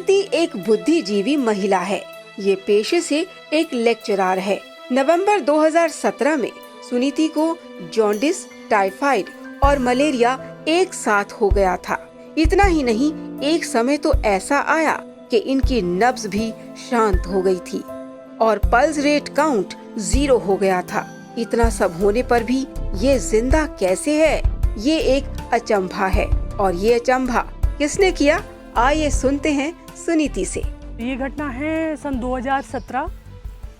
सुनीति एक बुद्धिजीवी महिला है। ये पेशे से एक लेक्चरर है। नवंबर 2017 में सुनीति को जॉन्डिस, टाइफाइड और मलेरिया एक साथ हो गया था। इतना ही नहीं, एक समय तो ऐसा आया कि इनकी नब्ज भी शांत हो गई थी और पल्स रेट काउंट 0 हो गया था। इतना सब होने पर भी ये जिंदा कैसे है, ये एक अचंभा है। और ये अचंभा किसने किया, आइए सुनते हैं सुनीति से। ये घटना है सन 2017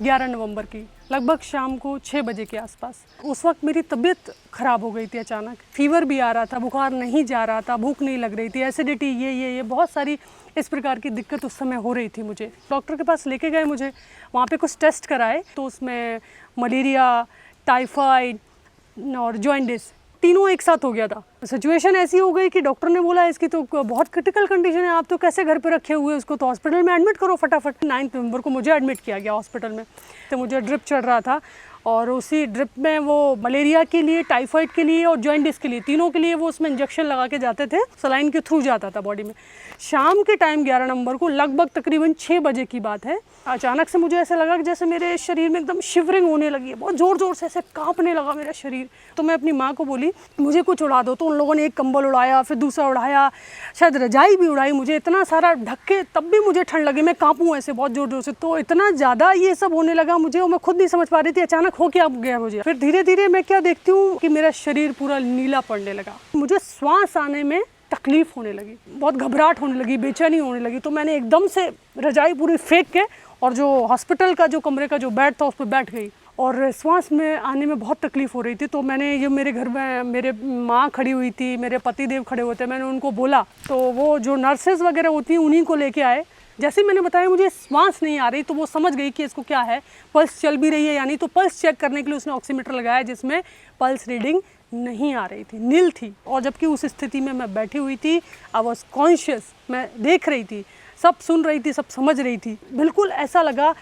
11 नवंबर की, लगभग शाम को 6 बजे के आसपास। उस वक्त मेरी तबीयत खराब हो गई थी अचानक। फीवर भी आ रहा था, बुखार नहीं जा रहा था, भूख नहीं लग रही थी, एसिडिटी, ये बहुत सारी इस प्रकार की दिक्कत उस समय हो रही थी मुझे। डॉक्टर के पास लेके गए मुझे, वहाँ पे कुछ टेस्ट कराए तो उसमें मलेरिया, टाइफाइड और जॉन्डिस तीनों एक साथ हो गया था। सिचुएशन ऐसी हो गई कि डॉक्टर ने बोला इसकी तो बहुत क्रिटिकल कंडीशन है, आप तो कैसे घर पे रखे हुए, उसको तो हॉस्पिटल में एडमिट करो फटाफट। 9 नवंबर को मुझे एडमिट किया गया हॉस्पिटल में। तो मुझे ड्रिप चढ़ रहा था और उसी ड्रिप में वो मलेरिया के लिए, टाइफाइड के लिए और जॉन्डिस के लिए, तीनों के लिए वो उसमें इंजेक्शन लगा के जाते थे, सलाइन के थ्रू जाता था बॉडी में। शाम के टाइम 11 नवंबर को लगभग तकरीबन 6 बजे की बात है, अचानक से मुझे ऐसा लगा कि जैसे मेरे शरीर में एकदम शिवरिंग होने लगी है, बहुत ज़ोर ज़ोर से ऐसे कांपने लगा मेरा शरीर। तो मैं अपनी माँ को बोली मुझे कुछ उड़ा दो, तो उन लोगों ने एक कंबल उड़ाया, फिर दूसरा उड़ाया, शायद रजाई भी उड़ाई, मुझे इतना सारा ढक के, तब भी मुझे ठंड लगी, मैं कांपूँ ऐसे बहुत ज़ोर ज़ोर से। तो इतना ज़्यादा ये सब होने लगा मुझे और मैं खुद नहीं समझ पा रही थी अचानक हो क्या गया मुझे। फिर धीरे धीरे मैं क्या देखती हूँ कि मेरा शरीर पूरा नीला पड़ने लगा, मुझे श्वास आने में तकलीफ होने लगी, बहुत घबराहट होने लगी, बेचैनी होने लगी। तो मैंने एकदम से रजाई पूरी फेंक के और जो हॉस्पिटल का जो कमरे का जो बेड था उस पर बैठ गई और श्वास में आने में बहुत तकलीफ हो रही थी। तो मैंने ये मेरे घर में मेरे माँ खड़ी हुई थी, मेरे पतिदेव खड़े होते, मैंने उनको बोला तो वो जो नर्सेज वगैरह होती हैं उन्हीं को लेके आए। जैसे मैंने बताया मुझे श्वास नहीं आ रही तो वो समझ गई कि इसको क्या है, पल्स चल भी रही है या नहीं। तो पल्स चेक करने के लिए उसने ऑक्सीमीटर लगाया जिसमें पल्स रीडिंग नहीं आ रही थी, नील थी। और जबकि उस स्थिति में मैं बैठी हुई थी, आई वॉज कॉन्शियस, मैं देख रही थी, सब सुन रही थी, सब समझ रही थी। बिल्कुल ऐसा लगा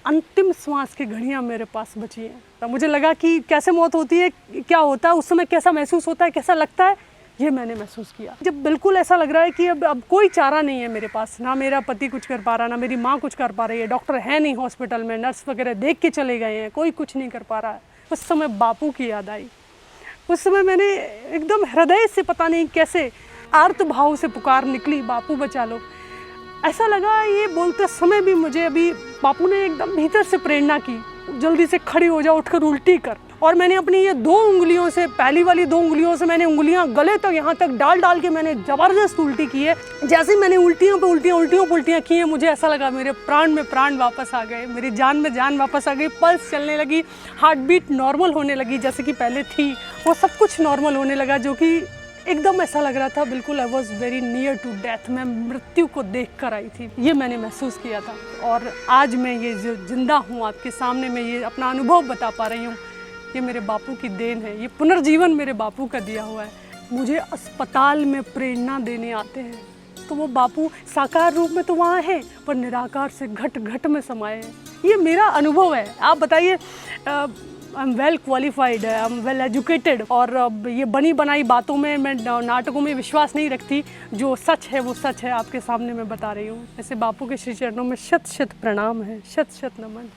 अंतिम श्वास की घड़ियाँ मेरे पास बची हैं। तो मुझे लगा कि कैसे मौत होती है, क्या होता है उस समय, कैसा महसूस होता है, कैसा लगता है, ये मैंने महसूस किया। जब बिल्कुल ऐसा लग रहा है कि अब कोई चारा नहीं है मेरे पास, ना मेरा पति कुछ कर पा रहा, ना मेरी माँ कुछ कर पा रही है, डॉक्टर है नहीं हॉस्पिटल में, नर्स वगैरह देख के चले गए हैं, कोई कुछ नहीं कर पा रहा है। उस समय बापू की याद आई। उस समय मैंने एकदम हृदय से पता नहीं कैसे आर्त भाव से पुकार निकली, बापू बचा लो। ऐसा लगा ये बोलते समय भी मुझे अभी बापू ने एकदम भीतर से प्रेरणा की, जल्दी से खड़ी हो जा, उठकर उल्टी कर। और मैंने अपनी ये 2 उंगलियों से, पहली वाली 2 उंगलियों से मैंने उंगलियां गले तक यहाँ तक डाल के मैंने ज़बरदस्त उल्टी की है। जैसे मैंने उल्टियों पे उल्टियाँ की हैं, मुझे ऐसा लगा मेरे प्राण में प्राण वापस आ गए, मेरी जान में जान वापस आ गई, पल्स चलने लगी, हार्ट बीट नॉर्मल होने लगी जैसे कि पहले थी, वो सब कुछ नॉर्मल होने लगा, जो कि एकदम ऐसा लग रहा था बिल्कुल I was very near to death, मैं मृत्यु को देख कर आई थी, ये मैंने महसूस किया था। और आज मैं ये जो जिंदा हूँ आपके सामने, मैं ये अपना अनुभव बता पा रही हूँ, ये मेरे बापू की देन है, ये पुनर्जीवन मेरे बापू का दिया हुआ है। मुझे अस्पताल में प्रेरणा देने आते हैं तो वो बापू साकार रूप में तो वहाँ है पर निराकार से घट घट में समाये हैं। ये मेरा अनुभव है। आप बताइए, I am well qualified, I am well educated, और ये बनी बनाई बातों में, मैं नाटकों में विश्वास नहीं रखती। जो सच है वो सच है, आपके सामने मैं बता रही हूँ। ऐसे बापू के श्री चरणों में शत शत प्रणाम है, शत शत नमन।